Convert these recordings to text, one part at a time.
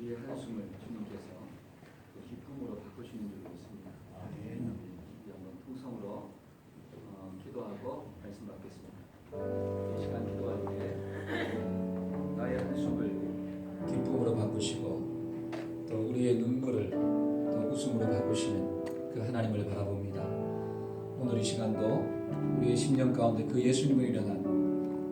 우리의 한숨을 주님께서 기쁨으로 바꾸시는 줄 믿습니다. 우리 한번 통성으로 기도하고 말씀 받겠습니다. 이 시간 기도할 때 나의 한숨을 기쁨으로 바꾸시고 또 우리의 눈물을 또 웃음으로 바꾸시는 그 하나님을 바라봅니다. 오늘 이 시간도 우리의 심령 가운데 그 예수님을 일어난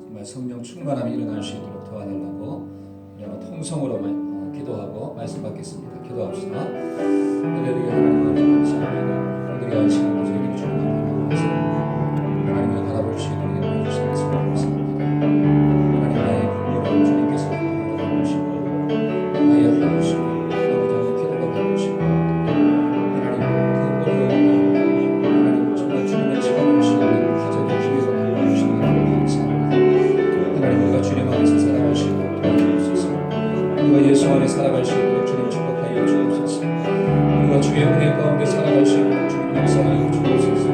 정말 성령 충만함이 일어날 수 있도록 도와달라고 우리 한번 통성으로 기도하고 말씀 받겠습니다. 기도합시다. 할렐루야. 하나님 감사합니다. 오늘의 이 시간도 저희들이 충만하면서 하나님을 바라볼 수 있도록 해주신 것을 감사합니다. 하나님 나의 눈물을 주님께서 바꾸시고 나의 한숨을 아버지 기도가 바꾸시고 하나님 그 어려운 하나님 정말 주님의 시간을 시간을 기적의 기회가 바꾸시는 것을 감사합니다. 하나님 우리가 주님 안에서 살아갈 수 있도록 도와주옵소서. 우리가 예수 안에 살아갈 수 있도록 주님 축복하여 주옵소서. 우리가 주의 은혜 가운데 살아갈 수 있도록 주님 역사하여 주옵소서.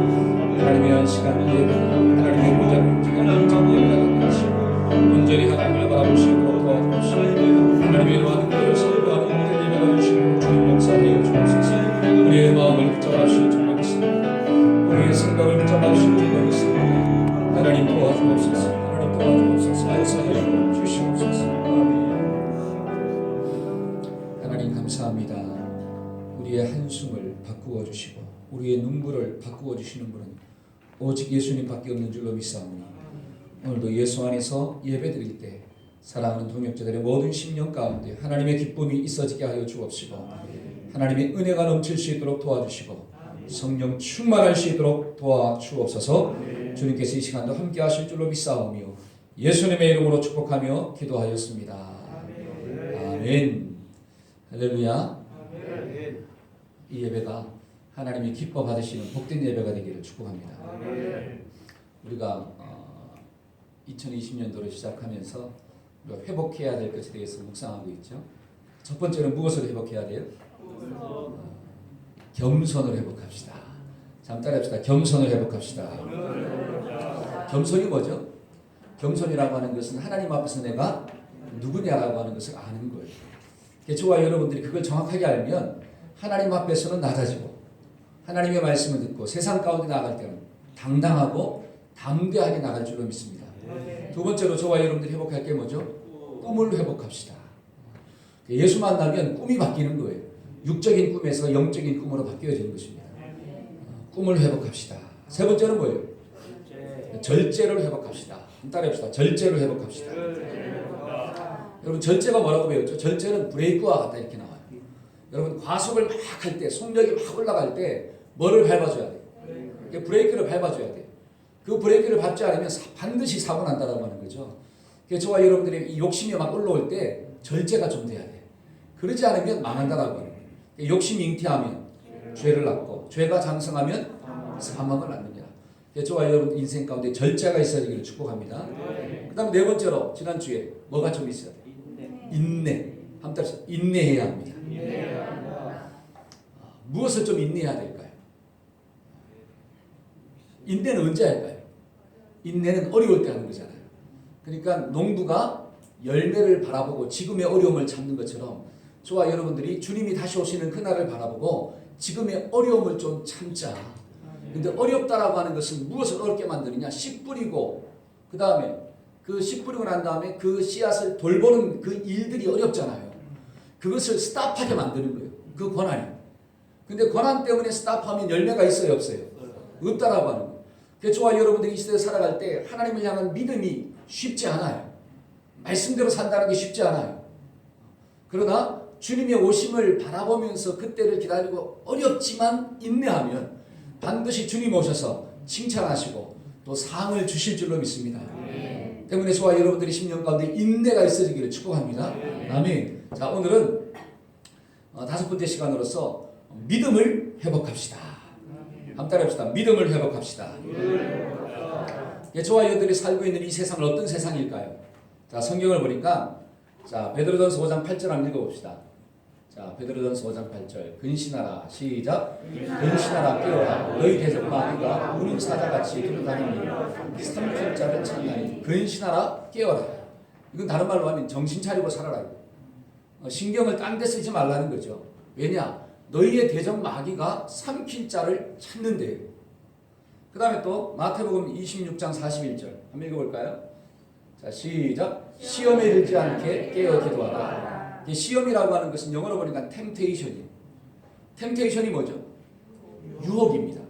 하나님의 한 시간 예배 하나님의 보좌를 지금 예배하는 것이 온전히 하나님을 바라볼 수 있도록 도와주옵소서. 하나님의 이러한 것을 선포하는 모든 예배가 주시고 주님 역사하여 주옵소서. 우리의 마음을 붙잡아주실 줄 믿습니다. 우리의 생각을 붙잡아주실 줄 믿습니다. 하나님 도와주옵소서. 하나님 도와주옵소서. 역사하여 주시옵소서. 하나님 감사합니다. 우리의 한숨을 바꾸어 주시고 우리의 눈물을 바꾸어 주시는 분은 오직 예수님밖에 없는 줄로 믿사오니 오늘도 예수 안에서 예배드릴 때 사랑하는 동역자들의 모든 심령 가운데 하나님의 기쁨이 있어지게 하여 주옵시고 하나님의 은혜가 넘칠 수 있도록 도와주시고 성령 충만할 수 있도록 도와주옵소서. 주님께서 이 시간도 함께 하실 줄로 믿사오며 예수님의 이름으로 축복하며 기도하였습니다. 아멘. 할렐루야. 이 예배가 하나님이 기뻐 받으시는 복된 예배가 되기를 축복합니다. 우리가 2020년도를 시작하면서 우리가 회복해야 될 것에 대해서 묵상하고 있죠. 첫 번째는 무엇을 회복해야 돼요? 겸손을 회복합시다. 잠 따라합시다. 겸손을 회복합시다. 겸손이 뭐죠? 겸손이라고 하는 것은 하나님 앞에서 내가 누구냐라고 하는 것을 아는 거예요. 저와 여러분들이 그걸 정확하게 알면 하나님 앞에서는 낮아지고 하나님의 말씀을 듣고 세상 가운데 나갈 때는 당당하고 담대하게 나갈 줄로 믿습니다. 두 번째로 저와 여러분들이 회복할 게 뭐죠? 꿈을 회복합시다. 예수 만나면 꿈이 바뀌는 거예요. 육적인 꿈에서 영적인 꿈으로 바뀌어지는 것입니다. 꿈을 회복합시다. 세 번째는 뭐예요? 절제를 회복합시다. 따라합시다. 절제를 회복합시다. 여러분 절제가 뭐라고 배웠죠? 절제는 브레이크와 같다 이렇게 나와요. 여러분 과속을 막 할 때 속력이 막 올라갈 때 뭐를 밟아줘야 돼요? 브레이크를 밟아줘야 돼요. 그 브레이크를 밟지 않으면 반드시 사고 난다라고 하는 거죠. 저와 여러분들이 이 욕심이 막 올라올 때 절제가 좀 돼야 돼요. 그러지 않으면 망한다라고 하는 거예요. 욕심이 잉태하면 죄를 낳고 죄가 장성하면 사망을 낳느니라. 저와 여러분 인생 가운데 절제가 있어지기를 축복합니다. 그 다음 네 번째로 지난주에 뭐가 좀 있어야 돼요? 인내. 한번 따라서 인내해야 합니다. 무엇을 좀 인내해야 될까요? 인내는 언제 할까요? 인내는 어려울 때 하는 거잖아요. 그러니까 농부가 열매를 바라보고 지금의 어려움을 참는 것처럼 저와 여러분들이 주님이 다시 오시는 그날을 바라보고 지금의 어려움을 좀 참자. 근데 어렵다라고 하는 것은 무엇을 어렵게 만드느냐? 씨 뿌리고 그 다음에 그 씨 뿌리고 난 다음에 그 씨앗을 돌보는 그 일들이 어렵잖아요. 그것을 스탑하게 만드는 거예요. 그 권한이. 근데 권한 때문에 스탑하면 열매가 있어요, 없어요? 없다라고 하는 거예요. 저와 여러분들이 이 시대에 살아갈 때 하나님을 향한 믿음이 쉽지 않아요. 말씀대로 산다는 게 쉽지 않아요. 그러나 주님의 오심을 바라보면서 그때를 기다리고 어렵지만 인내하면 반드시 주님 오셔서 칭찬하시고 또 상을 주실 줄로 믿습니다. 때문에 저와 여러분들이 10년 가운데 인내가 있어지기를 축복합니다. 아멘. 자, 오늘은 다섯 번째 시간으로서 믿음을 회복합시다. 한번 따라합시다. 믿음을 회복합시다. 저와 여러분들이 살고 있는 이 세상은 어떤 세상일까요? 자, 성경을 보니까 자, 베드로전서 5장 8절 한번 읽어봅시다. 자, 베드로전서 5장 8절. 근신하라. 시작. 근신하라. 깨어라. 너희 대적마귀가 우는 사자같이 들어다니니 삼킬 자를 찾나니. 근신하라. 깨어라. 이건 다른 말로 하면 정신 차리고 살아라. 신경을 딴 데 쓰지 말라는 거죠. 왜냐? 너희의 대적 마귀가 삼킬 자를 찾는데요. 그 다음에 또 마태복음 26장 41절 한번 읽어볼까요? 자, 시작. 시험에 들지 않게 깨어 기도하라. 시험이라고 하는 것은 영어로 보니까 템테이션이에요. 템테이션이 뭐죠? 유혹입니다.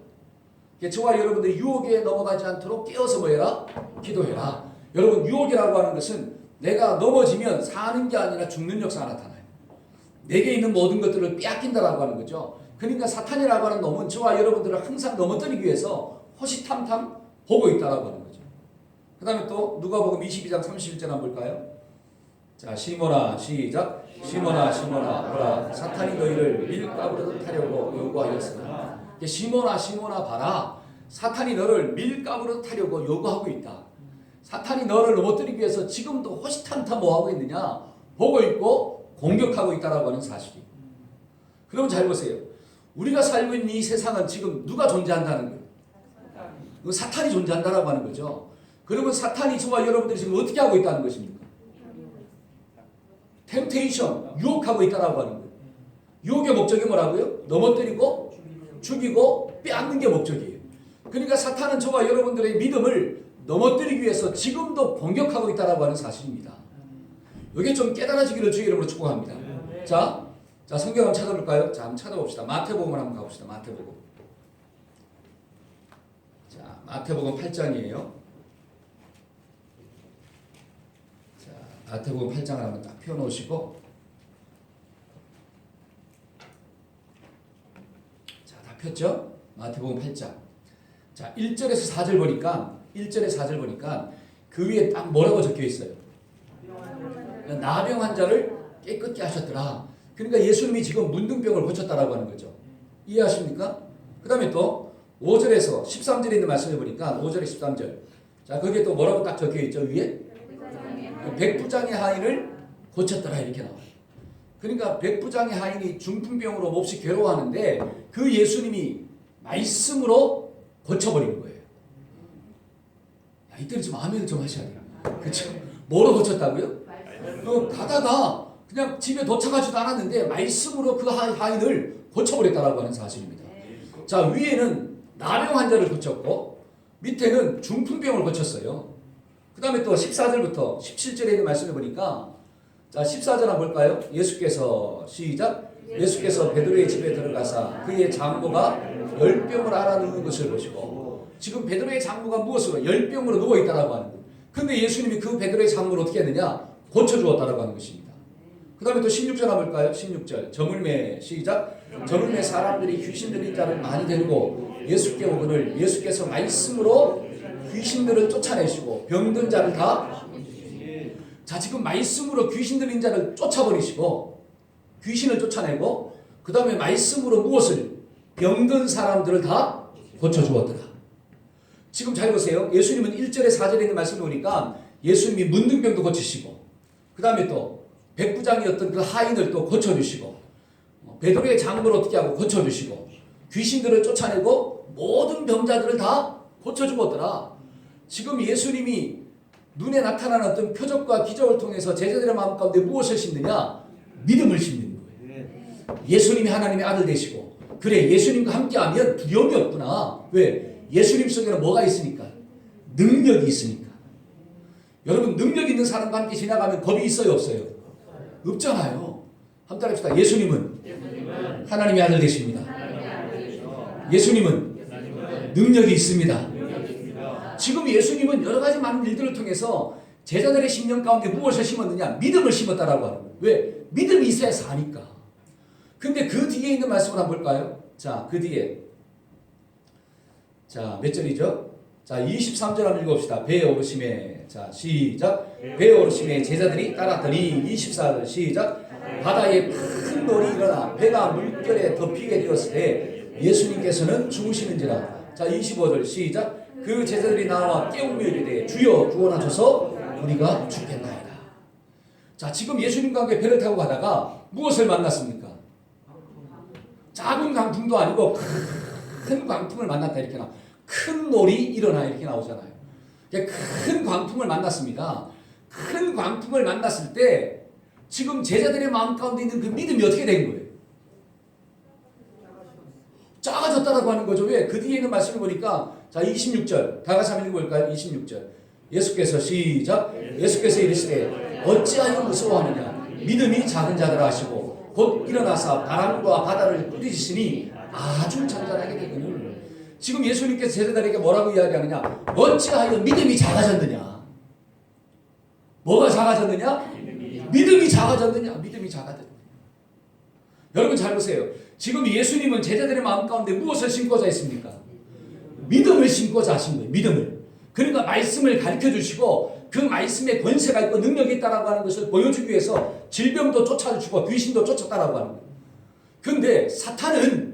저와 여러분들이 유혹에 넘어가지 않도록 깨어서 뭐해라? 기도해라. 여러분, 유혹이라고 하는 것은 내가 넘어지면 사는 게 아니라 죽는 역사가 나타나요. 내게 있는 모든 것들을 빼앗긴다라고 하는 거죠. 그러니까 사탄이라고 하는 놈은 저와 여러분들을 항상 넘어뜨리기 위해서 호시탐탐 보고 있다라고 하는 거죠. 그 다음에 또 누가복음 22장 31절 한번 볼까요? 자, 시몬아, 시작. 시몬아, 시몬아, 보라, 사탄이 너희를 밀가부로 타려고 요구하였으나. 시몬아, 시몬아, 봐라, 사탄이 너를 밀가부로 타려고 요구하고 있다. 사탄이 너를 넘어뜨리기 위해서 지금도 호시탐탐 뭐 하고 있느냐? 보고 있고 공격하고 있다라고 하는 사실이. 그럼 잘 보세요. 우리가 살고 있는 이 세상은 지금 누가 존재한다는 거예요? 사탄이 존재한다라고 하는 거죠. 그러면 사탄이 저와 여러분들이 지금 어떻게 하고 있다는 것입니까? 템테이션, 유혹하고 있다라고 하는 거예요. 유혹의 목적이 뭐라고요? 넘어뜨리고 죽이고 빼앗는 게 목적이에요. 그러니까 사탄은 저와 여러분들의 믿음을 넘어뜨리기 위해서 지금도 공격하고 있다라고 하는 사실입니다. 이게 좀 깨달아지기를 주의 이름으로 축복합니다. 자, 성경 한번 찾아볼까요? 자, 한번 찾아봅시다. 마태복음을 한번 가봅시다. 마태복음. 자, 마태복음 8장이에요. 자, 마태복음 8장을 한번 딱 펴놓으시고, 자, 다 폈죠? 마태복음 8장. 자, 1절에서 4절 보니까, 1절에 4절 보니까 그 위에 딱 뭐라고 적혀 있어요? 나병 환자를 깨끗게 하셨더라. 그러니까 예수님이 지금 문둥병을 고쳤다라고 하는 거죠. 이해하십니까? 그 다음에 또 5절에서 13절에 있는 말씀을 보니까 5절에 13절. 자, 거기에 또 뭐라고 딱 적혀 있죠? 위에? 백부장의 하인을 고쳤더라 이렇게 나와요. 그러니까 백부장의 하인이 중풍병으로 몹시 괴로워하는데 그 예수님이 말씀으로 고쳐버리는 거예요. 야, 이때는 좀 아멘을 좀 하셔야 돼요. 그렇죠? 뭐로 고쳤다고요? 가다가 그냥 집에 도착하지도 않았는데 말씀으로 그 하인을 고쳐버렸다라고 하는 사실입니다. 자, 위에는 나병 환자를 고쳤고 밑에는 중풍병을 고쳤어요. 그 다음에 또 14절부터 17절에 있는 말씀을 보니까 자, 14절 한번 볼까요? 예수께서 시작. 예수께서 베드로의 집에 들어가사 그의 장모가 열병을 앓아누는 것을 보시고 지금 베드로의 장모가 무엇으로? 열병으로 누워있다라고 하는 거예요. 근데 예수님이 그 베드로의 장모를 어떻게 했느냐? 고쳐주었다라고 하는 것입니다. 그 다음에 또 16절 한번 볼까요? 16절. 저물매 시작. 저물매 사람들이 귀신 들린 자를 많이 데리고 예수께 오거늘 예수께서 말씀으로 귀신들을 쫓아내시고 병든 자를 다 자, 지금 말씀으로 귀신 들린 자를 쫓아버리시고 귀신을 쫓아내고 그 다음에 말씀으로 무엇을? 병든 사람들을 다 고쳐주었더라. 지금 잘 보세요. 예수님은 1절에 4절에 있는 말씀을 보니까 예수님이 문둥병도 고치시고 그 다음에 또 백부장이었던 그 하인을 또 고쳐주시고 베드로의 장모를 어떻게 하고 고쳐주시고 귀신들을 쫓아내고 모든 병자들을 다 고쳐주었더라. 지금 예수님이 눈에 나타나는 어떤 표적과 기적을 통해서 제자들의 마음 가운데 무엇을 심느냐? 믿음을 심는 거예요. 예수님이 하나님의 아들 되시고 그래 예수님과 함께하면 두려움이 없구나. 왜? 예수님 속에는 뭐가 있으니까? 능력이 있으니까. 여러분 능력 있는 사람과 함께 지나가면 겁이 있어요 없어요? 없잖아요. 한번 따라합시다. 예수님은 하나님의 아들 되십니다. 예수님은 능력이 있습니다. 지금 예수님은 여러 가지 많은 일들을 통해서 제자들의 심령 가운데 무엇을 심었느냐? 믿음을 심었다라고 하는 거예요. 왜? 믿음이 있어야 사니까. 근데 그 뒤에 있는 말씀을 한번 볼까요? 자, 그 뒤에. 자, 몇 절이죠? 자, 23절 한번 읽어봅시다. 배에 오르심에. 자, 시작. 배에 오르심에 제자들이 따랐더니 24절 시작. 바다에 큰 돌이 일어나 배가 물결에 덮이게 되었을 때 예수님께서는 죽으시는지라. 자, 25절 시작. 그 제자들이 나와 깨우며 이르되 주여 구원하소서 우리가 죽겠나이다. 자, 지금 예수님과 함께 배를 타고 가다가 무엇을 만났습니까? 작은 강풍도 아니고 큰 광풍을 만났다 이렇게 나와. 큰 놀이 일어나 이렇게 나오잖아요. 큰 광풍을 만났습니다. 큰 광풍을 만났을 때 지금 제자들의 마음 가운데 있는 그 믿음이 어떻게 된 거예요? 작아졌다라고 하는 거죠. 왜? 그 뒤에 있는 말씀을 보니까 자 26절 다 같이 한번 읽어볼까요? 26절 예수께서 시작 예수께서 이르시되 어찌하여 무서워하느냐 믿음이 작은 자들아 하시고 곧 일어나사 바람과 바다를 꾸짖으시니 아주 잔잔하게 되거늘. 지금 예수님께서 제자들에게 뭐라고 이야기하느냐? 어찌하여 믿음이 작아졌느냐? 뭐가 작아졌느냐? 믿음이 작아졌느냐? 믿음이 작아졌느냐? 여러분 잘 보세요. 지금 예수님은 제자들의 마음 가운데 무엇을 심고자 했습니까? 믿음을 심고자 하신 거예요. 믿음을. 그러니까 말씀을 가르쳐 주시고 그 말씀에 권세가 있고 능력이 있다라고 하는 것을 보여주기 위해서 질병도 쫓아주고 귀신도 쫓았다라고 하는 거예요. 그런데 사탄은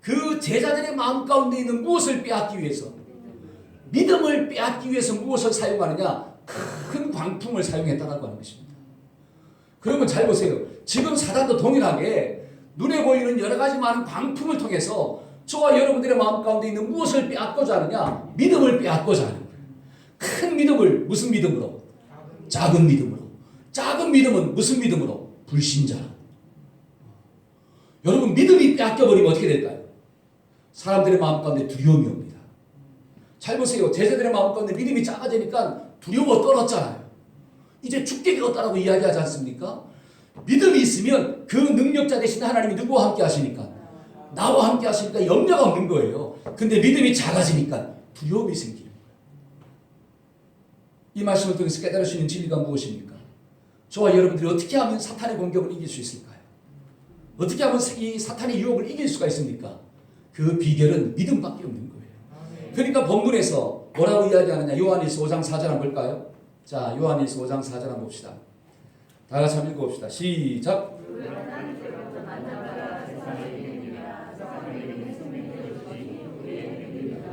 그 제자들의 마음 가운데 있는 무엇을 빼앗기 위해서 믿음을 빼앗기 위해서 무엇을 사용하느냐? 큰 광풍을 사용했다라고 하는 것입니다. 그러면 잘 보세요. 지금 사단도 동일하게 눈에 보이는 여러 가지 많은 광풍을 통해서 저와 여러분들의 마음 가운데 있는 무엇을 빼앗고자 하느냐? 믿음을 빼앗고자 하는 거예요. 큰 믿음을 무슨 믿음으로? 작은 믿음으로. 작은 믿음은 무슨 믿음으로? 불신자. 여러분 믿음이 빼앗겨버리면 어떻게 될까요? 사람들의 마음 가운데 두려움이 옵니다. 잘 보세요. 제자들의 마음 가운데 믿음이 작아지니까 두려워 떨었잖아요. 이제 죽게 되었다라고 이야기하지 않습니까? 믿음이 있으면 그 능력자 되신 하나님이 누구와 함께 하시니까? 나와 함께 하시니까 염려가 없는 거예요. 근데 믿음이 작아지니까 두려움이 생기는 거예요. 이 말씀을 통해서 깨달을 수 있는 진리가 무엇입니까? 저와 여러분들이 어떻게 하면 사탄의 공격을 이길 수 있을까요? 어떻게 하면 이 사탄의 유혹을 이길 수가 있습니까? 그 비결은 믿음밖에 없는 거예요. 그러니까 본문에서 뭐라고 이야기하느냐? 요한일서 5장 4절 한번 볼까요? 자, 요한일서 5장 4절 한번 봅시다. 다 같이 한번 읽어봅시다. 시작.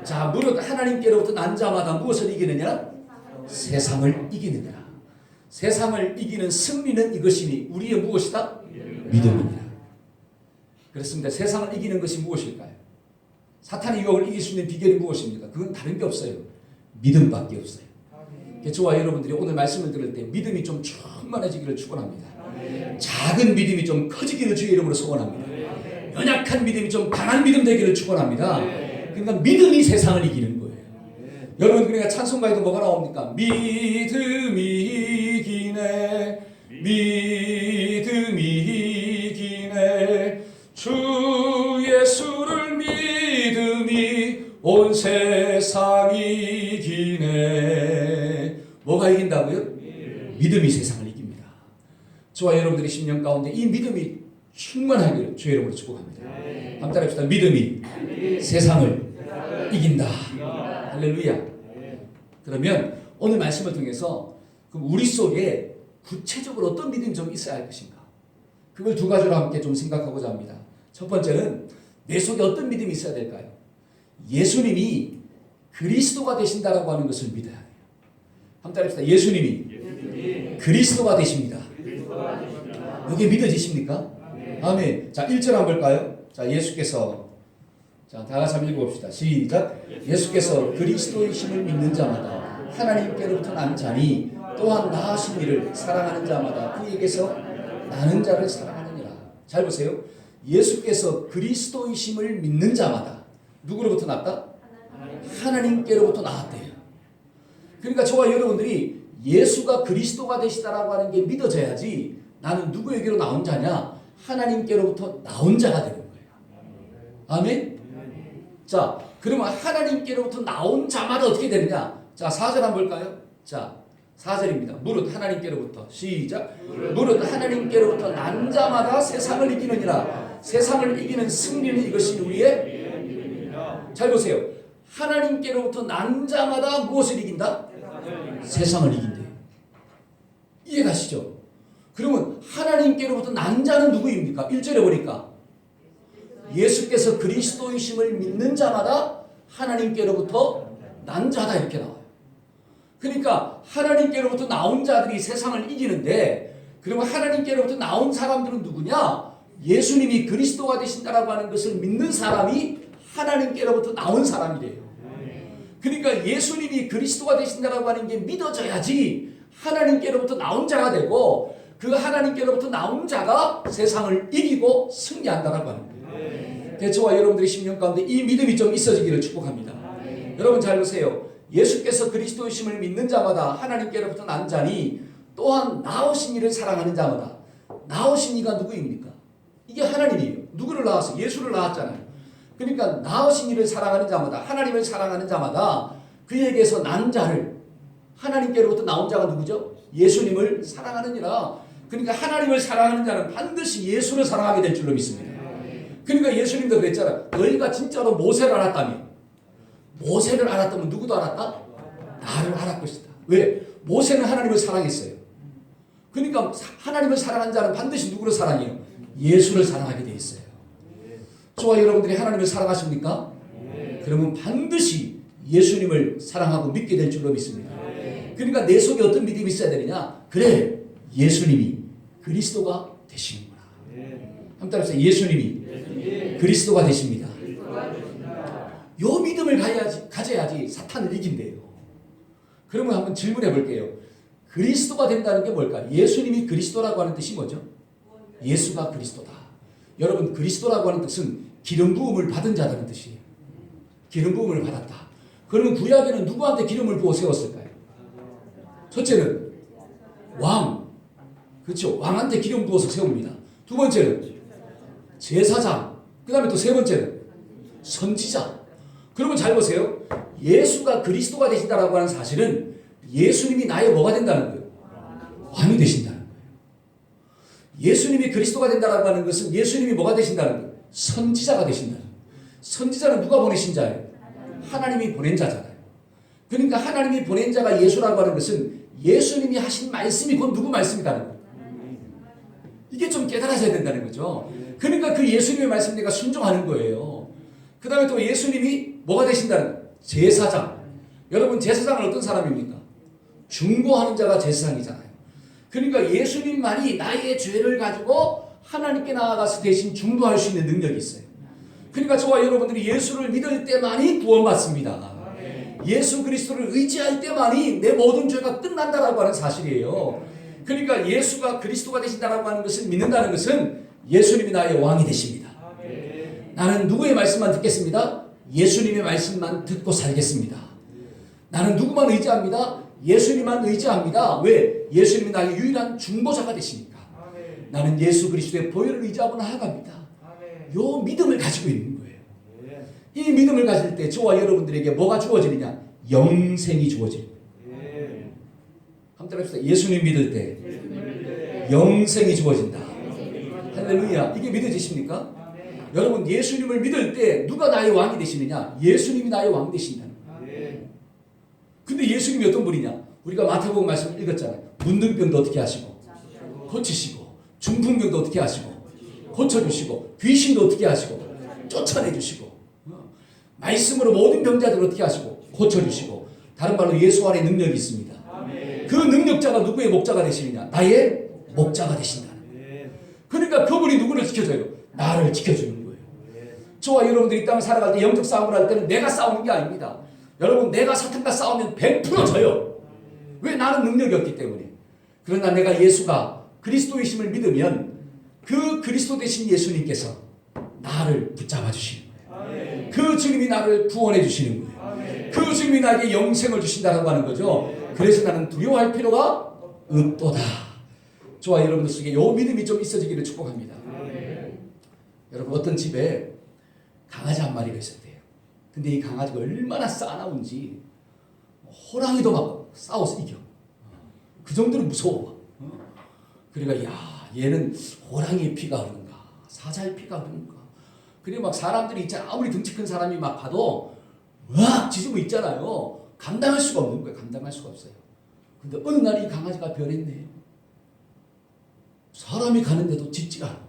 자, 무릇 하나님께로부터 난 자마다 무엇을 이기느냐? 세상을 이기느니라. 세상을 이기는 승리는 이것이니 우리의 무엇이다? 믿음이니라. 그렇습니다. 세상을 이기는 것이 무엇일까요? 사탄의 유혹을 이길 수 있는 비결이 무엇입니까? 그건 다른 게 없어요. 믿음밖에 없어요. 저와 여러분들이 오늘 말씀을 들을 때 믿음이 좀 충만해지기를 축원합니다. 작은 믿음이 좀 커지기를 주의 이름으로 소원합니다. 연약한 믿음이 좀 강한 믿음 되기를 축원합니다. 그러니까 믿음이 세상을 이기는 거예요. 여러분 그러니까 찬송가에도 뭐가 나옵니까? 믿음이 이기네 믿음이 이기네 주 예수를 믿음이 온 세상이 이기네. 뭐가 이긴다고요? 믿음이 세상을 이깁니다. 저와 여러분들의 심령 가운데 이 믿음이 충만하기를 주의 이름으로 축복합니다. 한번 따라합시다. 믿음이 세상을 이긴다. 할렐루야. 그러면 오늘 말씀을 통해서 그럼 우리 속에 구체적으로 어떤 믿음이 좀 있어야 할 것인가? 그걸 두 가지로 함께 좀 생각하고자 합니다. 첫 번째는 내 속에 어떤 믿음이 있어야 될까요? 예수님이 그리스도가 되신다라고 하는 것을 믿어야 돼요. 한번 따라합시다. 예수님이 그리스도가 되십니다. 이게 믿어지십니까? 아멘. 자, 1절 한번 볼까요? 자, 예수께서 자, 다 같이 한번 읽어봅시다. 시작. 예수께서 그리스도이심을 믿는 자마다 하나님께로부터 난 자니 또한 나으신 이를 사랑하는 자마다 그에게서 나는 자를 사랑하느니라. 잘 보세요. 예수께서 그리스도이심을 믿는 자마다 누구로부터 났다? 하나님께로부터 나왔대요. 그러니까 저와 여러분들이 예수가 그리스도가 되시다라고 하는 게 믿어져야지 나는 누구에게로 나온 자냐? 하나님께로부터 나온 자가 되는 거예요. 아멘? 자, 그러면 하나님께로부터 나온 자마다 어떻게 되느냐? 자, 4절 한번 볼까요? 자, 4절입니다. 무릇 하나님께로부터 시작. 무릇 하나님께로부터 난 자마다 세상을 이기느니라. 세상을 이기는 승리는 이것이 우리의 잘 보세요. 하나님께로부터 난 자마다 무엇을 이긴다? 세상을 이긴대요. 이해가시죠? 그러면 하나님께로부터 난 자는 누구입니까? 1절에 보니까 예수께서 그리스도이심을 믿는 자마다 하나님께로부터 난 자다 이렇게 나와요. 그러니까 하나님께로부터 나온 자들이 세상을 이기는데 그러면 하나님께로부터 나온 사람들은 누구냐? 예수님이 그리스도가 되신다라고 하는 것을 믿는 사람이 하나님께로부터 나온 사람이래요. 그러니까 예수님이 그리스도가 되신다라고 하는 게 믿어져야지 하나님께로부터 나온 자가 되고 그 하나님께로부터 나온 자가 세상을 이기고 승리한다라고 하는 거예요. 저와 여러분들의 심령 가운데 이 믿음이 좀 있어지기를 축복합니다. 여러분 잘 보세요. 예수께서 그리스도이심을 믿는 자마다 하나님께로부터 난 자니 또한 나오신 이를 사랑하는 자마다. 나오신 이가 누구입니까? 이게 하나님이에요. 누구를 낳았어? 예수를 낳았잖아요. 그러니까 나오신 이를 사랑하는 자마다, 하나님을 사랑하는 자마다 그에게서 난 자를, 하나님께로부터 나온 자가 누구죠? 예수님을 사랑하느니라. 그러니까 하나님을 사랑하는 자는 반드시 예수를 사랑하게 될 줄로 믿습니다. 그러니까 예수님도 그랬잖아요. 너희가 진짜로 모세를 알았다며. 모세를 알았다면 누구도 알았다? 나를 알았 것이다. 왜? 모세는 하나님을 사랑했어요. 그러니까 하나님을 사랑하는 자는 반드시 누구를 사랑해요? 예수를 사랑하게 돼 있어요. 저와 여러분들이 하나님을 사랑하십니까? 그러면 반드시 예수님을 사랑하고 믿게 될 줄로 믿습니다. 그러니까 내 속에 어떤 믿음이 있어야 되느냐? 그래, 예수님이 그리스도가 되시는구나. 한번 따라해보세요. 예수님이 그리스도가 되십니다. 요 믿음을 가져야지 사탄을 이긴대요. 그러면 한번 질문해 볼게요. 그리스도가 된다는 게 뭘까? 예수님이 그리스도라고 하는 뜻이 뭐죠? 예수가 그리스도다. 여러분, 그리스도라고 하는 뜻은 기름 부음을 받은 자라는 뜻이에요. 기름 부음을 받았다. 그러면 구약에는 누구한테 기름을 부어 세웠을까요? 첫째는 왕. 그렇죠. 왕한테 기름 부어서 세웁니다. 두 번째는 제사장. 그 다음에 또 세 번째는 선지자. 그러면 잘 보세요. 예수가 그리스도가 되신다라고 하는 사실은 예수님이 나의 뭐가 된다는 거예요? 왕이 되신다는 거예요. 예수님이 그리스도가 된다라고 하는 것은 예수님이 뭐가 되신다는 거예요? 선지자가 되신다는 거예요. 선지자는 누가 보내신 자예요? 하나님이 보낸 자잖아요. 그러니까 하나님이 보낸 자가 예수라고 하는 것은 예수님이 하신 말씀이 곧 누구 말씀이라는 거예요. 이게 좀 깨달아져야 된다는 거죠. 그러니까 그 예수님의 말씀 내가 순종하는 거예요. 그 다음에 또 예수님이 뭐가 되신다는 거예요? 제사장. 여러분, 제사장은 어떤 사람입니까? 중보하는 자가 제사장이잖아요. 그러니까 예수님만이 나의 죄를 가지고 하나님께 나아가서 대신 중보할 수 있는 능력이 있어요. 그러니까 저와 여러분들이 예수를 믿을 때만이 구원받습니다. 예수 그리스도를 의지할 때만이 내 모든 죄가 끝난다라고 하는 사실이에요. 그러니까 예수가 그리스도가 되신다라고 하는 것을 믿는다는 것은 예수님이 나의 왕이 되십니다. 나는 누구의 말씀만 듣겠습니다? 예수님의 말씀만 듣고 살겠습니다. 나는 누구만 의지합니다? 예수님만 의지합니다. 왜? 예수님이 나의 유일한 중보자가 되시니까. 나는 예수 그리스도의 보혈을 의지하고 나아갑니다. 요 믿음을 가지고 있는 거예요. 이 믿음을 가질 때 저와 여러분들에게 뭐가 주어지느냐? 영생이 주어질 거예요. 한번 따라합시다. 예수님 믿을 때 영생이 주어진다. 할렐루야. 이게 믿어지십니까? 여러분, 예수님을 믿을 때 누가 나의 왕이 되시느냐? 예수님이 나의 왕이 되신다는 거예요. 근데 예수님이 어떤 분이냐? 우리가 마태복음 말씀을 읽었잖아요. 문둥병도 어떻게 하시고 고치시고, 중풍병도 어떻게 하시고 고쳐주시고, 귀신도 어떻게 하시고 쫓아내주시고, 말씀으로 모든 병자들을 어떻게 하시고 고쳐주시고. 다른 말로 예수 안에 능력이 있습니다. 그 능력자가 누구의 목자가 되시느냐? 나의 목자가 되신다는 거예요. 그러니까 그분이 누구를 지켜줘요? 나를 지켜주는 거예요. 저와 여러분들이 이 땅을 살아갈 때 영적 싸움을 할 때는 내가 싸우는 게 아닙니다. 여러분, 내가 사탄과 싸우면 100% 져요. 왜? 나는 능력이 없기 때문에. 그러나 내가 예수가 그리스도이심을 믿으면 그 그리스도 되신 예수님께서 나를 붙잡아 주시는 거예요. 그 주님이 나를 구원해 주시는 거예요. 그 주님이 나에게 영생을 주신다고 하는 거죠. 그래서 나는 두려워할 필요가 없도다. 저와 여러분들 속에 요 믿음이 좀 있어지기를 축복합니다. 여러분, 어떤 집에 강아지 한 마리가 있었대요. 근데 이 강아지가 얼마나 싸나운지 호랑이도 막 싸워서 이겨. 그 정도로 무서워. 그러니까 야, 얘는 호랑이의 피가 흐르는가, 사자의 피가 흐르는가. 그리고 막 사람들이 있잖아. 아무리 덩치 큰 사람이 막 봐도 으악 짖으면 있잖아요. 감당할 수가 없는 거예요. 감당할 수가 없어요. 근데 어느 날 이 강아지가 변했네요. 사람이 가는데도 짖지 않아.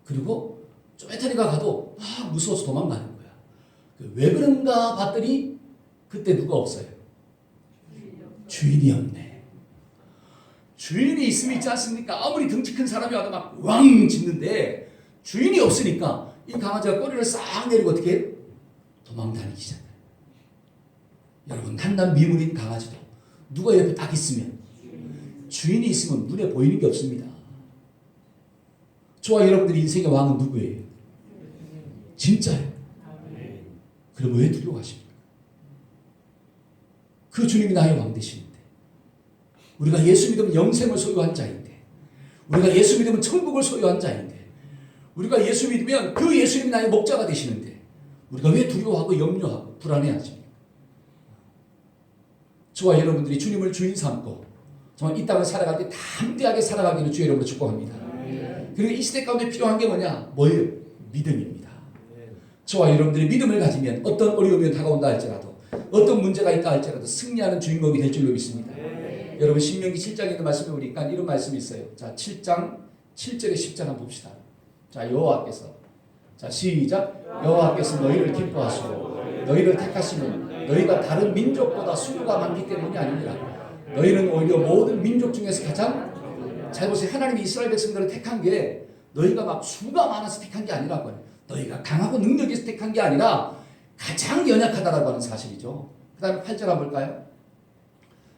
그리고 쪼매타리가 가도 막 무서워서 도망가는 거야. 왜 그런가 봤더니 그때 누가 없어요? 주인이 없네. 주인이 있으면 있지 않습니까? 아무리 덩치 큰 사람이 와도 막 왕 짖는데 주인이 없으니까 이 강아지가 꼬리를 싹 내리고 어떻게 해요? 도망다니기 시작해요. 여러분, 한낱 미물인 강아지도 누가 옆에 딱 있으면 주인이 있으면 눈에 보이는 게 없습니다. 저와 여러분들의 인생의 왕은 누구예요? 진짜예요. 그럼 왜 두려워하십니까? 그 주님이 나의 왕 되시는데, 우리가 예수 믿으면 영생을 소유한 자인데, 우리가 예수 믿으면 천국을 소유한 자인데, 우리가 예수 믿으면 그 예수님이 나의 목자가 되시는데, 우리가 왜 두려워하고 염려하고 불안해하십니까? 저와 여러분들이 주님을 주인 삼고 정말 이 땅을 살아갈 때 담대하게 살아가기를 주의 이름으로 축복합니다. 그리고 이 시대 가운데 필요한 게 뭐냐? 뭐예요? 믿음입니다. 저와 여러분들이 믿음을 가지면 어떤 어려움이 다가온다 할지라도, 어떤 문제가 있다 할지라도 승리하는 주인공이 될 줄로 믿습니다. 여러분 신명기 7장에 있는 말씀에 보니까 이런 말씀이 있어요. 자, 7장 7절에 10절 한번 봅시다. 자, 여호와께서, 자, 시작. 여호와께서 너희를 기뻐하시고 너희를 택하시는 너희가 다른 민족보다 수가 많기 때문이 아니니라. 너희는 오히려 모든 민족 중에서 가장, 잘 보세요. 하나님이 이스라엘 백성들을 택한 게 너희가 막 수가 많아서 택한 게 아니라고 해요. 너희가 강하고 능력이 있어서 택한 게 아니라 가장 연약하다라고 하는 사실이죠. 그 다음에 8절 한번 볼까요?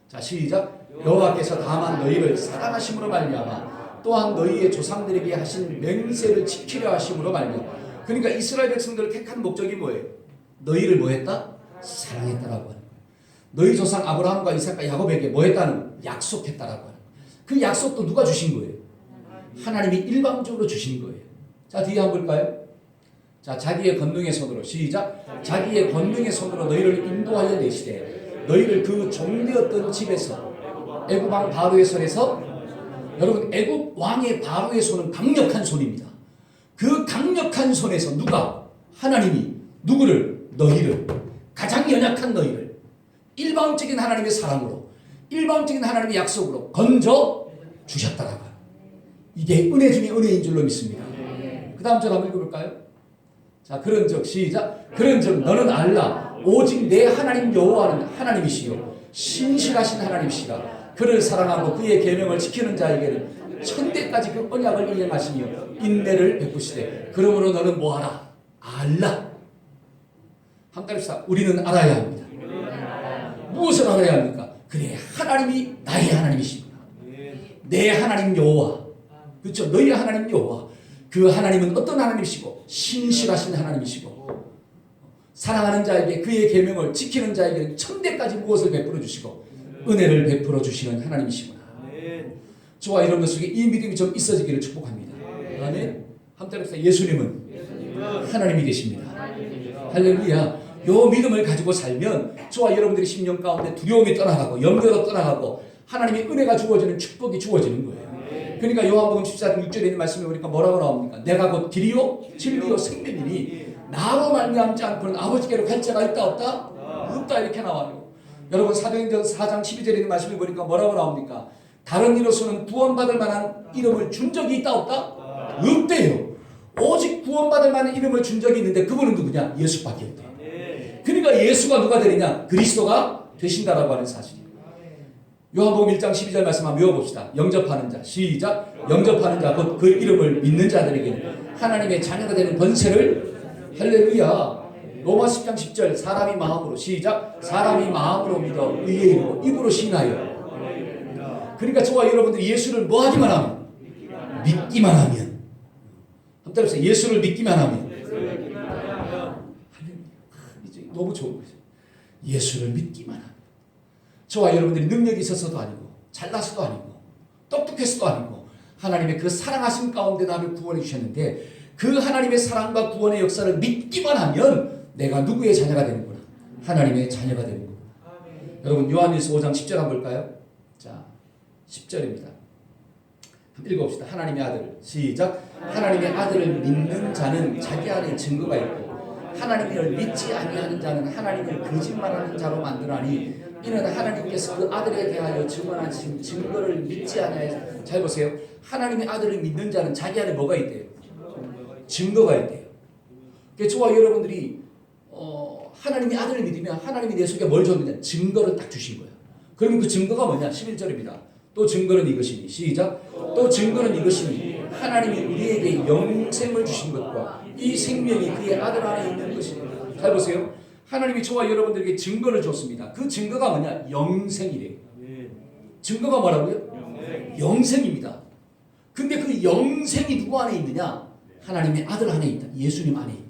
자, 시작. 여호와께서 다만 너희를 사랑하심으로 말미암아 또한 너희의 조상들에게 하신 맹세를 지키려 하심으로 말미암아. 그러니까 이스라엘 백성들을 택한 목적이 뭐예요? 너희를 뭐 했다? 사랑했다라고 하는 거예요. 너희 조상 아브라함과 이삭과 야곱에게 뭐 했다는? 약속했다라고 하는 거예요. 그 약속도 누가 주신 거예요? 하나님이 일방적으로 주신 거예요. 자, 뒤에 한번 볼까요? 자, 자기의 권능의 손으로, 시작. 자기의 권능의 손으로 너희를 인도하여 내시되 너희를 그 종되었던 집에서, 애굽 왕 바로의 손에서, 여러분 애굽 왕의 바로의 손은 강력한 손입니다. 그 강력한 손에서 누가? 하나님이 누구를? 너희를, 가장 연약한 너희를 일방적인 하나님의 사랑으로, 일방적인 하나님의 약속으로 건져 주셨다라고. 이게 은혜 중에 은혜인 줄로 믿습니다. 그 다음 절 한번 읽어볼까요? 자, 그런즉 시작. 그런즉 너는 알라 오직 내 하나님 여호와는 하나님이시요 신실하신 하나님이시라. 그를 사랑하고 그의 계명을 지키는 자에게는 천대까지 그 언약을 이행하시며 인내를 베푸시되 그러므로 너는 뭐하라? 알라. 함께 합시다. 우리는 알아야 합니다. 무엇을 알아야 합니까? 그래, 하나님이 나의 하나님이시구나. 내 하나님 여호와. 그렇죠? 너희의 하나님 여호와. 그 하나님은 어떤 하나님이시고? 신실하신 하나님이시고, 사랑하는 자에게 그의 계명을 지키는 자에게는 천대까지 무엇을 베풀어 주시고 은혜를 베풀어 주시는 하나님이시구나. 저와 여러분들 속에 이 믿음이 좀 있어지기를 축복합니다. 아멘. 함께 합시다. 예수님은 하나님이 되십니다. 할렐루야. 요 믿음을 가지고 살면 저와 여러분들의 심령 가운데 두려움이 떠나가고 염려도 떠나가고 하나님의 은혜가 주어지는 축복이 주어지는 거예요. 그러니까 요한복음 14장 6절에 있는 말씀에 보니까 뭐라고 나옵니까? 내가 곧 길이요 진리요 생명이니 나로 말미암지 않고는 아버지께로 갈 자가 있다 없다? 없다. 이렇게 나와요. 여러분 사도행전 4장 12절에 있는 말씀에 보니까 뭐라고 나옵니까? 다른 이로서는 구원받을 만한 이름을 준 적이 있다 없다? 없대요. 오직 구원받을 만한 이름을 준 적이 있는데 그분은 누구냐? 예수밖에 없대요. 그러니까 예수가 누가 되느냐? 그리스도가 되신다라고 하는 사실이에요. 요한복음 1장 12절 말씀 한번 외워봅시다. 영접하는 자, 시작. 영접하는 자, 곧 그 이름을 믿는 자들에게는 하나님의 자녀가 되는 권세를, 할렐루야. 로마 10장 10절 사람이 마음으로, 시작. 사람이 마음으로 믿어 의에 이르고 입으로 신하여. 그러니까 저와 여러분들이 예수를 뭐 하기만 하면? 믿기만 하면. 한번 따라서 예수를 믿기만 하면. 너무 좋은 거죠. 예수를 믿기만 하면. 저와 여러분들이 능력이 있어서도 아니고 잘나서도 아니고 똑똑해서도 아니고 하나님의 그 사랑하심 가운데 나를 구원해 주셨는데 그 하나님의 사랑과 구원의 역사를 믿기만 하면 내가 누구의 자녀가 되는구나. 하나님의 자녀가 되는구나. 여러분 요한일서 5장 10절 한번 볼까요? 자, 10절입니다. 한번 읽어봅시다. 하나님의 아들을, 시작. 하나님의 아들을 믿는 자는 자기 안에 증거가 있고 하나님을 믿지 아니하는 자는 하나님을 거짓말하는 자로 만드나니 이는 하나님께서 그 아들에 대하여 증언하신 증거를 믿지 아니하여. 잘 보세요. 하나님의 아들을 믿는 자는 자기 안에 뭐가 있대요? 증거가 있대요. 그래서 저와 여러분들이 하나님의 아들을 믿으면 하나님이 내 속에 뭘 줬느냐? 증거를 딱 주신 거예요. 그러면 그 증거가 뭐냐? 11절입니다. 또 증거는 이것이니, 시작. 또 증거는 이것이니 하나님이 우리에게 영생을 주신 것과 이 생명이 그의 아들 안에 있는 것입니다. 잘 보세요. 하나님이 저와 여러분들에게 증거를 줬습니다. 그 증거가 뭐냐? 영생이래요. 증거가 뭐라고요? 영생입니다. 근데 그 영생이 누구 안에 있느냐? 하나님의 아들 안에 있다. 예수님 안에 있대요.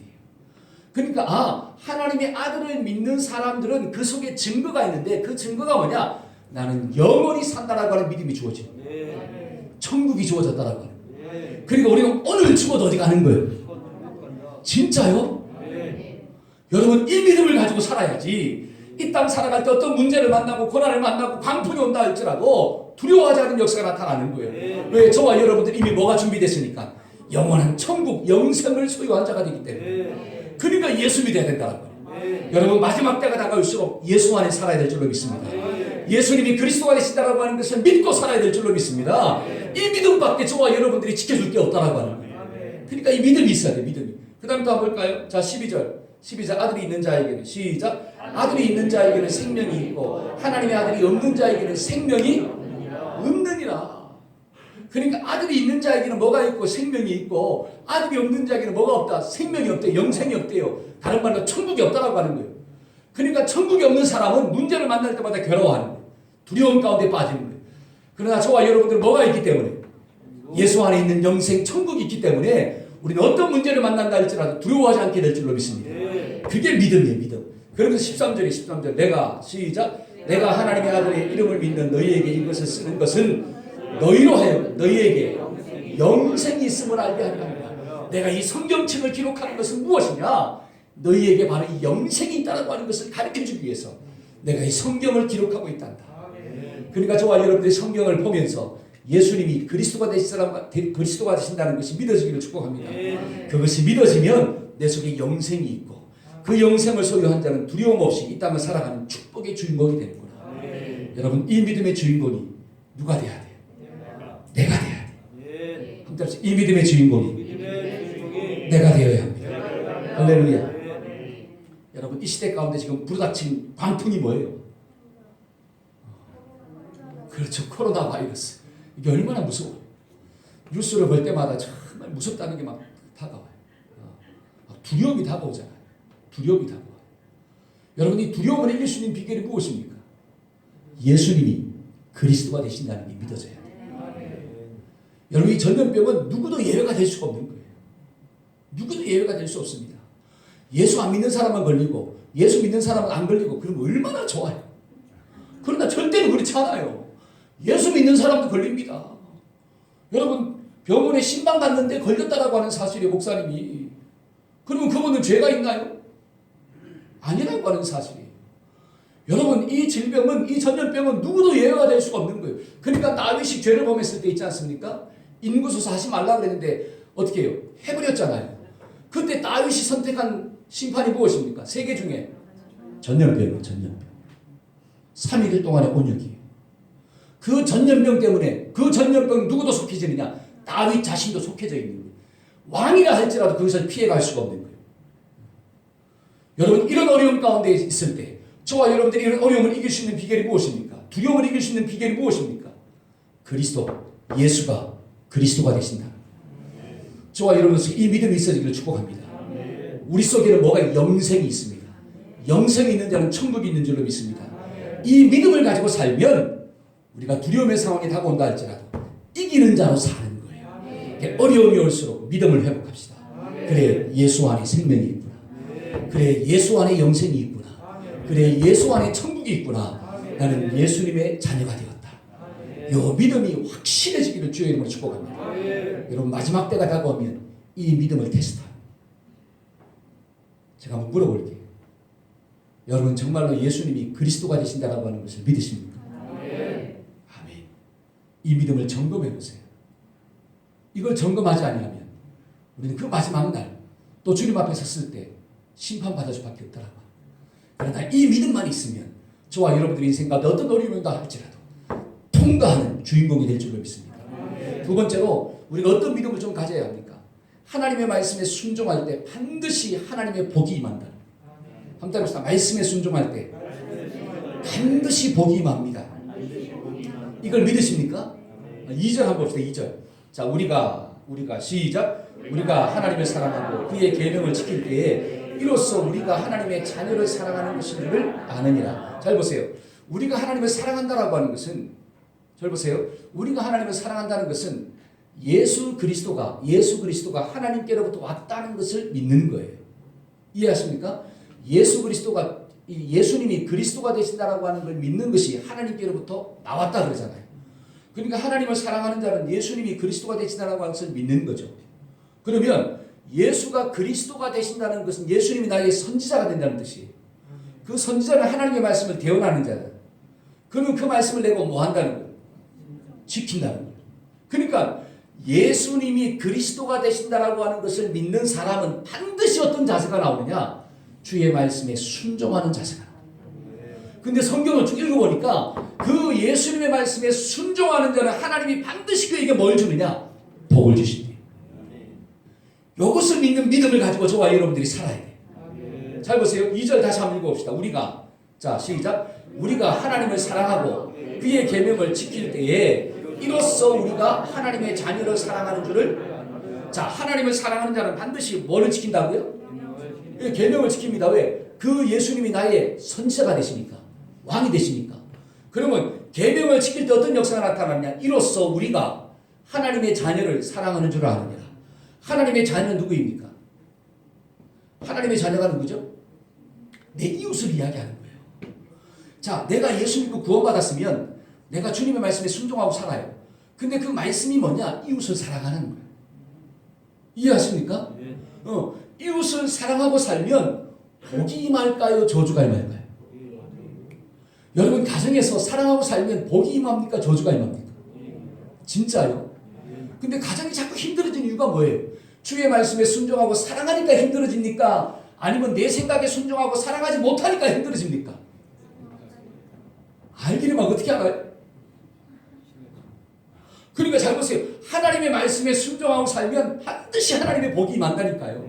그러니까 하나님의 아들을 믿는 사람들은 그 속에 증거가 있는데 그 증거가 뭐냐? 나는 영원히 산다라고 하는 믿음이 주어지는 거예요. 천국이 주어졌다라고 하는 거예요. 그러니까 우리가 오늘 죽어도 어디 가는 거예요? 진짜요? 여러분 이 믿음을 가지고 살아야지. 이 땅 살아갈 때 어떤 문제를 만나고 고난을 만나고 광풍이 온다 할지라도 두려워하지 않는 역사가 나타나는 거예요. 왜? 저와 여러분들 이미 뭐가 준비됐으니까 영원한 천국 영생을 소유한 자가 되기 때문에. 그러니까 예수 믿어야 된다는 거예요. 여러분 마지막 때가 다가올수록 예수 안에 살아야 될 줄로 믿습니다. 예수님이 그리스도가 되신다라고 하는 것을 믿고 살아야 될 줄로 믿습니다. 이 믿음밖에 저와 여러분들이 지켜줄 게 없다라고 하는 거예요. 그러니까 이 믿음이 있어야 돼요. 믿음이. 그 다음 또 한번 볼까요? 자 12절 아들이 있는 자에게는 시작 아들이 있는 자에게는 생명이 있고 하나님의 아들이 없는 자에게는 생명이 없느니라. 그러니까 아들이 있는 자에게는 뭐가 있고 생명이 있고 아들이 없는 자에게는 뭐가 없다? 생명이 없대요. 영생이 없대요. 다른 말로 천국이 없다라고 하는 거예요. 그러니까 천국이 없는 사람은 문제를 만날 때마다 괴로워하는 거예요. 두려움 가운데 빠지는 거예요. 그러나 저와 여러분들은 뭐가 있기 때문에 예수 안에 있는 영생 천국이 있기 때문에 우리는 어떤 문제를 만난다 할지라도 두려워하지 않게 될 줄로 믿습니다. 그게 믿음이에요. 믿음. 그러면서 13절 내가 시작 내가 하나님의 아들의 이름을 믿는 너희에게 이것을 쓰는 것은 너희로 하여금 너희에게 영생이 있음을 알게 하려 합니다. 내가 이 성경책을 기록하는 것은 무엇이냐? 너희에게 바로 이 영생이 있다고 하는 것을 가르쳐주기 위해서 내가 이 성경을 기록하고 있단다. 그러니까 저와 여러분들이 성경을 보면서 예수님이 그리스도가 되신다는 것이 믿어지기를 축복합니다. 그것이 믿어지면 내 속에 영생이 있고 그 영생을 소유한 자는 두려움 없이 이 땅을 살아가는 축복의 주인공이 되는구나. 여러분 이 믿음의 주인공이 누가 돼야 돼요? 내가 돼야 돼요. 한번 이 믿음의 주인공이 내가 되어야 합니다. 할렐루야. 여러분 이 시대 가운데 지금 불어닥친 광풍이 뭐예요? 그렇죠. 코로나 바이러스. 이게 얼마나 무서워요. 뉴스를 볼 때마다 정말 무섭다는 게 막 다가와요. 두려움이 다가오잖아요. 두려움이 다가와요. 여러분 이 두려움을 이길 수 있는 비결이 무엇입니까? 예수님이 그리스도가 되신다는 게 믿어져야 돼요. 여러분 이 전염병은 누구도 예외가 될 수가 없는 거예요. 누구도 예외가 될 수 없습니다. 예수 안 믿는 사람만 걸리고 예수 믿는 사람은 안 걸리고 그러면 얼마나 좋아요. 그러나 절대로 그렇지 않아요. 예수 믿는 사람도 걸립니다. 여러분 병원에 신방 갔는데 걸렸다라고 하는 사실이 목사님이 그러면 그분은 죄가 있나요? 아니라고 하는 사실이에요. 여러분 이 질병은 이 전염병은 누구도 예외가 될 수가 없는 거예요. 그러니까 다윗이 죄를 범했을 때 있지 않습니까? 인구수사 하지 말라 그랬는데 어떻게 해요? 해버렸잖아요. 그때 다윗이 선택한 심판이 무엇입니까? 세 개 중에 전염병이에요. 전염병. 3일 동안의 온역이에요. 그 전염병 때문에 그 전염병 누구도 속해지느냐? 다윗 자신도 속해져 있는 거예요. 왕이라 할지라도 거기서 피해갈 수가 없는 거예요. 여러분 이런 어려움 가운데 있을 때 저와 여러분들이 이런 어려움을 이길 수 있는 비결이 무엇입니까? 두려움을 이길 수 있는 비결이 무엇입니까? 그리스도, 예수가 그리스도가 되신다. 저와 여러분들 이 믿음이 있어지기를 축복합니다. 우리 속에는 뭐가 영생이 있습니다. 영생이 있는 자는 천국이 있는 줄로 믿습니다. 이 믿음을 가지고 살면 우리가 두려움의 상황이 다가온다 할지라도 이기는 자로 사는 거예요. 어려움이 올수록 믿음을 회복합시다. 그래 예수 안에 생명이 있구나. 그래 예수 안에 영생이 있구나. 그래 예수 안에 천국이 있구나. 나는 예수님의 자녀가 되었다. 이 믿음이 확실해지기를 주의 이름으로 축복합니다. 여러분 마지막 때가 다가오면 이 믿음을 테스트합니다. 제가 한번 물어볼게요. 여러분 정말로 예수님이 그리스도가 되신다고 하는 것을 믿으십니까? 아멘. 이 믿음을 점검해 보세요. 이걸 점검하지 않으면 우리는 그 마지막 날 또 주님 앞에 섰을 때 심판받을 수밖에 없더라고요. 그러나 이 믿음만 있으면 저와 여러분들의 인생 가운데 어떤 어려움이 온다 할지라도 통과하는 주인공이 될 줄로 믿습니다. 두 번째로 우리가 어떤 믿음을 좀 가져야 합니까? 하나님의 말씀에 순종할 때 반드시 하나님의 복이 임한다. 한번 해봅시다. 말씀에 순종할 때 반드시 복이 임합니다. 이걸 믿으십니까? 2절 한번 봅시다. 2절. 자, 우리가 시작. 우리가 하나님을 사랑하고 그의 계명을 지킬 때에 이로써 우리가 하나님의 자녀를 사랑하는 것인 줄을 아느니라. 잘 보세요. 우리가 하나님을 사랑한다라고 하는 것은 잘 보세요. 우리가 하나님을 사랑한다는 것은 예수 그리스도가 하나님께로부터 왔다는 것을 믿는 거예요. 이해하십니까? 예수님이 그리스도가 되신다라고 하는 걸 믿는 것이 하나님께로부터 나왔다 그러잖아요. 그러니까 하나님을 사랑하는 자는 예수님이 그리스도가 되신다라고 하는 것을 믿는 거죠. 그러면 예수가 그리스도가 되신다는 것은 예수님이 나의 선지자가 된다는 뜻이에요. 그 선지자는 하나님의 말씀을 대언하는 자다. 그러면 그 말씀을 내가 뭐 한다는 거예요? 지킨다는 거예요. 그러니까 예수님이 그리스도가 되신다라고 하는 것을 믿는 사람은 반드시 어떤 자세가 나오느냐? 주의 말씀에 순종하는 자세가 나와요. 근데 성경을 쭉 읽어보니까 그 예수님의 말씀에 순종하는 자는 하나님이 반드시 그에게 뭘 주느냐? 복을 주신대요. 이것을 믿는 믿음을 가지고 저와 여러분들이 살아야 돼요. 잘 보세요. 2절 다시 한번 읽어봅시다. 자 시작. 우리가 하나님을 사랑하고 그의 계명을 지킬 때에 이로써 우리가 하나님의 자녀를 사랑하는 줄을. 자, 하나님을 사랑하는 자는 반드시 뭐를 지킨다고요? 계명을 지킵니다. 왜? 그 예수님이 나의 선지자가 되시니까, 왕이 되시니까. 그러면 계명을 지킬 때 어떤 역사가 나타나냐? 이로써 우리가 하나님의 자녀를 사랑하는 줄을 아느니라. 하나님의 자녀는 누구입니까? 하나님의 자녀가 누구죠? 내 이웃을 이야기하는 거예요. 자, 내가 예수 믿고 구원받았으면 내가 주님의 말씀에 순종하고 살아요. 근데 그 말씀이 뭐냐? 이웃을 사랑하는 거예요. 이해하십니까? 이웃을 사랑하고 살면 복이 임할까요? 저주가 임할까요? 여러분 가정에서 사랑하고 살면 복이 임합니까? 저주가 임합니까? 진짜요? 근데 가정이 자꾸 힘들어지는 이유가 뭐예요? 주의 말씀에 순종하고 사랑하니까 힘들어집니까? 아니면 내 생각에 순종하고 사랑하지 못하니까 힘들어집니까? 알기를 어떻게 알아요? 그러니까 잘 보세요. 하나님의 말씀에 순종하고 살면 반드시 하나님의 복이 임한다니까요.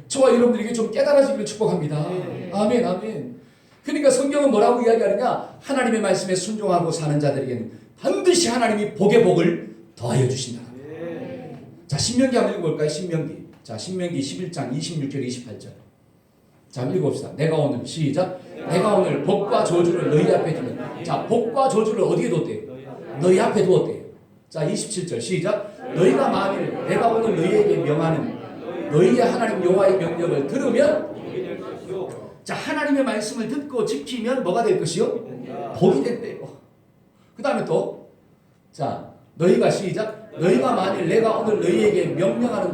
저와 여러분들에게 좀 깨달아지기를 축복합니다. 아멘, 아멘. 그러니까 성경은 뭐라고 이야기하느냐? 하나님의 말씀에 순종하고 사는 자들에게는 반드시 하나님이 복의 복을 더하여 주신다. 자, 신명기 한번 읽어볼까요? 신명기. 자, 신명기 11장 26절 28절. 자, 한번 읽어봅시다. 내가 오늘 시작. 내가 오늘 복과 저주를 너희 앞에 두면. 자, 복과 저주를 어디에 뒀대요? 너희 앞에 두었대요. 자, 27절 시작. 너희가 만일 내가 오늘 너희에게 명하는 너희의 하나님 여호와의 명령을 들으면. 자, 하나님의 말씀을 듣고 지키면 뭐가 될 것이요? 복이 된대요. 그 다음에 또, 자, 너희가 시작. 너희가 만일 내가 오늘 너희에게 명령하는